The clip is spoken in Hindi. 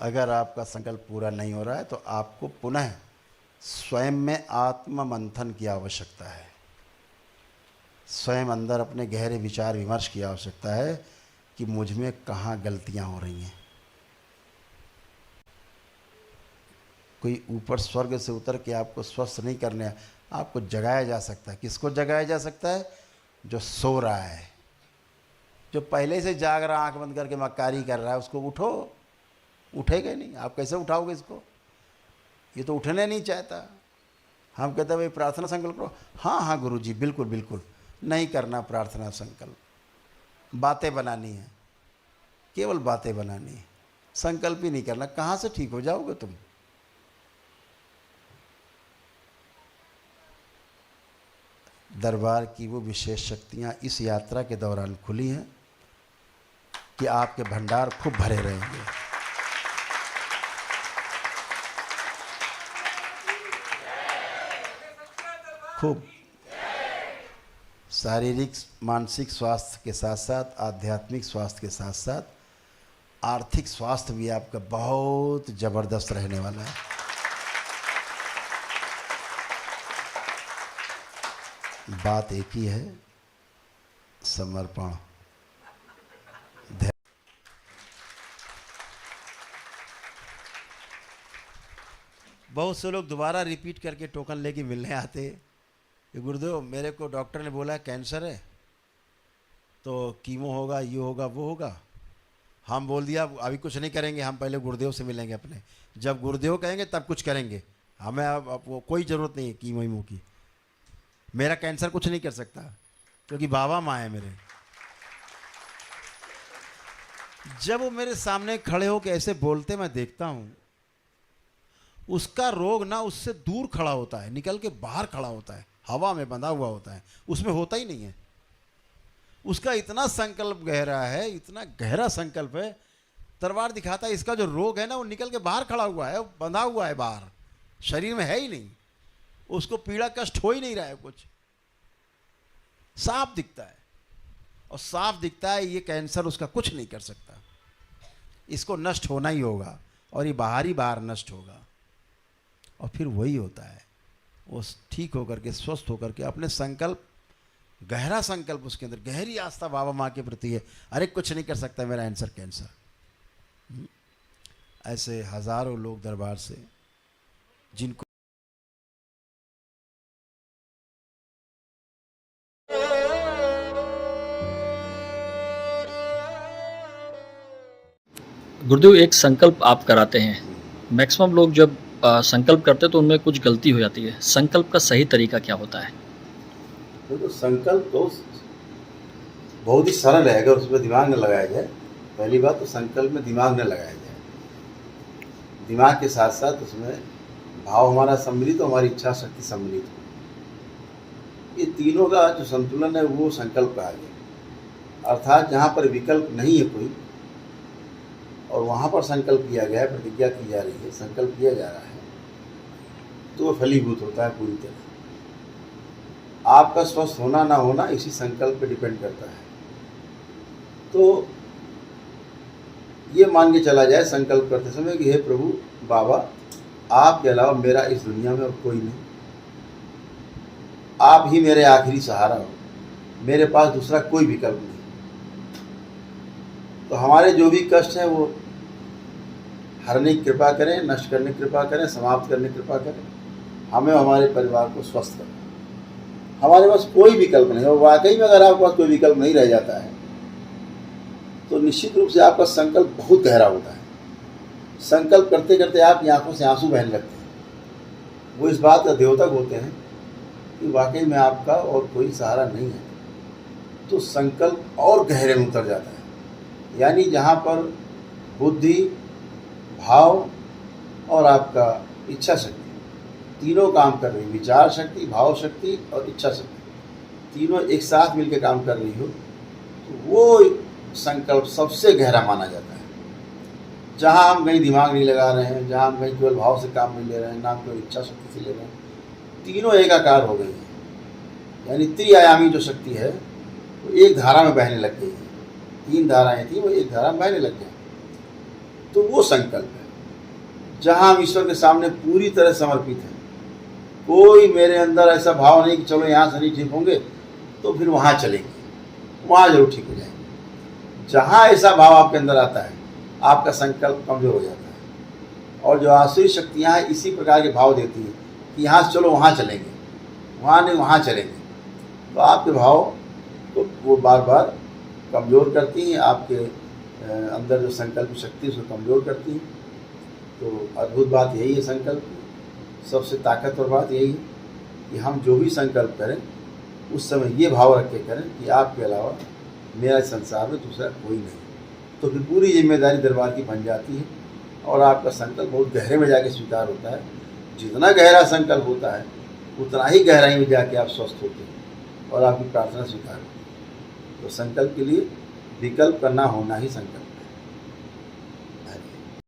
अगर आपका संकल्प पूरा नहीं हो रहा है तो आपको पुनः स्वयं में आत्म मंथन की आवश्यकता है। स्वयं अंदर अपने गहरे विचार विमर्श की आवश्यकता है कि मुझ में कहाँ गलतियाँ हो रही हैं। कोई ऊपर स्वर्ग से उतर के आपको स्वस्थ नहीं करने, आपको जगाया जा सकता है। किसको जगाया जा सकता है? जो सो रहा है, जो पहले से जाग रहा, आंख बंद करके मक्कारी कर रहा है, उसको उठो। उठेगा नहीं, आप कैसे उठाओगे इसको? ये तो उठने नहीं चाहता। हम कहते हैं भाई प्रार्थना संकल्प करो। हाँ हाँ गुरुजी, बिल्कुल बिल्कुल। नहीं करना प्रार्थना संकल्प, बातें बनानी है, केवल बातें बनानी है, संकल्प ही नहीं करना। कहाँ से ठीक हो जाओगे तुम? दरबार की वो विशेष शक्तियाँ इस यात्रा के दौरान खुली हैं कि आपके भंडार खूब भरे रहेंगे। खूब शारीरिक मानसिक स्वास्थ्य के साथ साथ आध्यात्मिक स्वास्थ्य के साथ साथ आर्थिक स्वास्थ्य भी आपका बहुत ज़बरदस्त रहने वाला है। बात एक ही है, समर्पण। बहुत से लोग दोबारा रिपीट करके टोकन लेके मिलने आते कि गुरुदेव मेरे को डॉक्टर ने बोला है कैंसर है, तो कीमो होगा, ये होगा, वो होगा। हम बोल दिया अभी कुछ नहीं करेंगे, हम पहले गुरुदेव से मिलेंगे अपने। जब गुरुदेव कहेंगे तब कुछ करेंगे। हमें अब वो कोई ज़रूरत नहीं है कीमो वीमो की। मेरा कैंसर कुछ नहीं कर सकता क्योंकि बाबा माँ है मेरे। जब वो मेरे सामने खड़े हो के ऐसे बोलते मैं देखता हूँ, उसका रोग ना उससे दूर खड़ा होता है, निकल के बाहर खड़ा होता है, हवा में बंधा हुआ होता है, उसमें होता ही नहीं है। उसका इतना संकल्प गहरा है, इतना गहरा संकल्प है। दरबार दिखाता है इसका जो रोग है ना वो निकल के बाहर खड़ा हुआ है, बंधा हुआ है बाहर, शरीर में है ही नहीं। उसको पीड़ा कष्ट हो ही नहीं रहा है, कुछ साफ दिखता है। और साफ दिखता है ये कैंसर उसका कुछ नहीं कर सकता, इसको नष्ट होना ही होगा और ये बाहर ही बाहर नष्ट होगा। और फिर वही होता है, वो ठीक होकर के स्वस्थ होकर के अपने संकल्प, गहरा संकल्प उसके अंदर, गहरी आस्था बाबा माँ के प्रति है। अरे कुछ नहीं कर सकता मेरा आंसर कैंसर। ऐसे हजारों लोग दरबार से जिनको गुरुदेव एक संकल्प आप कराते हैं, मैक्सिमम लोग जब संकल्प करते हैं तो उनमें कुछ गलती हो जाती है। संकल्प का सही तरीका क्या होता है? तो संकल्प तो बहुत ही सरल है अगर उसमें दिमाग न लगाया जाए। पहली बात तो संकल्प में दिमाग न लगाया जाए, दिमाग के साथ साथ उसमें भाव हमारा सम्मिलित हो, हमारी इच्छा शक्ति सम्मिलित हो। ये तीनों का जो संतुलन है वो संकल्प कहा गया। अर्थात जहाँ पर विकल्प नहीं है कोई और वहाँ पर संकल्प किया गया है, प्रतिज्ञा की जा रही है, संकल्प किया जा रहा है, तो वह फलीभूत होता है पूरी तरह। आपका स्वस्थ होना ना होना इसी संकल्प पे डिपेंड करता है। तो ये मान के चला जाए संकल्प करते समय कि हे प्रभु बाबा, आपके अलावा मेरा इस दुनिया में और कोई नहीं, आप ही मेरे आखिरी सहारा हो, मेरे पास दूसरा कोई विकल्प नहीं। तो हमारे जो भी कष्ट हैं वो हरने की कृपा करें, नष्ट करने की कृपा करें, समाप्त करने की कृपा करें, हमें हमारे परिवार को स्वस्थ करें। हमारे पास कोई विकल्प नहीं। और वाकई में अगर आपके पास कोई विकल्प नहीं रह जाता है तो निश्चित रूप से आपका संकल्प बहुत गहरा होता है। संकल्प करते करते आपकी आंखों से आंसू बहने लगते हैं। वो इस बात का द्योतक होते हैं कि वाकई में आपका और कोई सहारा नहीं है। तो संकल्प और गहरे में उतर जाता है। यानी जहाँ पर बुद्धि, भाव और आपका इच्छा शक्ति तीनों काम कर रही, विचार शक्ति, भाव शक्ति और इच्छा शक्ति तीनों एक साथ मिलकर काम कर रही हो, तो वो संकल्प सबसे गहरा माना जाता है। जहाँ हम कहीं दिमाग नहीं लगा रहे हैं, जहाँ हम कहीं केवल भाव से काम नहीं ले रहे हैं, ना केवल इच्छा शक्ति से ले रहे हैं, तीनों एकाकार हो गई हैं। यानी त्रिआयामी जो शक्ति है वो एक धारा में बहने लग गई है। तीन धाराएं थी वो एक धारा में बहने लग गई। तो वो संकल्प है। जहाँ हम ईश्वर के सामने पूरी तरह समर्पित हैं। कोई मेरे अंदर ऐसा भाव नहीं कि चलो यहाँ से नहीं ठीक होंगे तो फिर वहाँ चलेंगे, वहाँ जरूर ठीक हो जाएंगे। जहाँ ऐसा भाव आपके अंदर आता है, आपका संकल्प कमजोर हो जाता है। और जो आसुरी शक्तियाँ हैं इसी प्रकार के भाव देती हैं कि यहाँ से चलो वहाँ चलेंगे, वहाँ नहीं वहाँ चलेंगे, तो आपके भाव को वो बार बार कमज़ोर करती हैं, आपके अंदर जो संकल्प शक्ति है उसको कमज़ोर करती हैं। तो अद्भुत बात यही है संकल्प की, सबसे ताकतवर बात यही है कि हम जो भी संकल्प करें उस समय ये भाव रख के करें कि आपके अलावा मेरा संसार में दूसरा कोई नहीं। तो फिर पूरी जिम्मेदारी दरबार की बन जाती है और आपका संकल्प बहुत गहरे में जाके स्वीकार होता है। जितना गहरा संकल्प होता है उतना ही गहराई में जाके आप स्वस्थ होते हैं और आपकी प्रार्थना स्वीकार होती है। तो संकल्प के लिए विकल्प करना होना ही संकल्प।